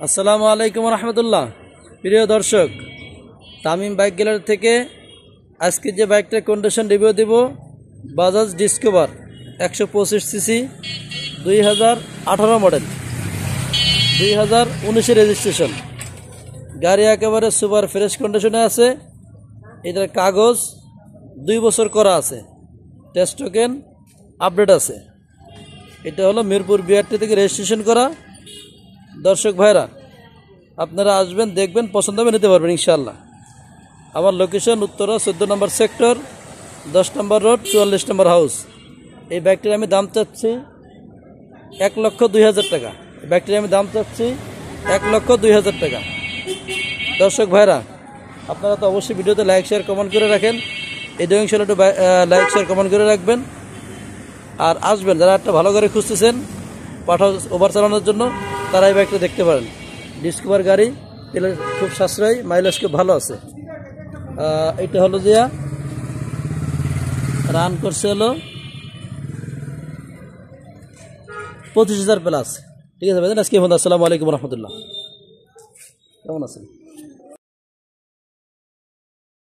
আসসালামু আলাইকুম রহমতুল্লাহ। প্রিয় দর্শক, তামিম বাইক গ্যালারি থেকে আজকে যে বাইকটার কন্ডিশন রিভিউ দিব, Bajaj discover 125 CC 2018 model, 2019 registration. গাড়ি একেবারে সুপার ফ্রেশ কন্ডিশনে আছে। এটার কাগজ 2 বছর করা আছে, টেস্ট টোকেন আপডেট আছে। এটা হলো মিরপুর বিআরটি থেকে রেজিস্ট্রেশন করা। দর্শক ভাইরা, আপনারা আসবেন, দেখবেন, পছন্দ হবে নিতে পারবেন ইনশাআল্লাহ। আমার লোকেশন উত্তরা 14 নম্বর সেক্টর, 10 নম্বর রোড, 44 নম্বর হাউস। এই বাইকটির আমি দাম চাচ্ছি 1,02,000 টাকা। এই বাইকটির আমি দাম চাচ্ছি 1,02,000 টাকা। দর্শক ভাইরা, আপনারা তো অবশ্যই ভিডিওতে লাইক শেয়ার কমেন্ট করে রাখেন। এটাও ইনশাআল্লাহ একটু লাইক শেয়ার কমেন্ট করে রাখবেন। আর আসবেন, যারা একটা ভালো গাড়ি খুঁজতেছেন পাঠাও ওভার চালানোর জন্য, তারা এই বাইকটা দেখতে পারেন। ডিসকভার গাড়ি, তেলের খুব সাশ্রয়ী, মাইলেজ খুব ভালো আছে। এটা হলো যে রান করছে হলো 25,000 প্লাস। ঠিক আছে ভাই, আজকে আসসালামু আলাইকুম রহমতুল্লাহ। কেমন আছেন?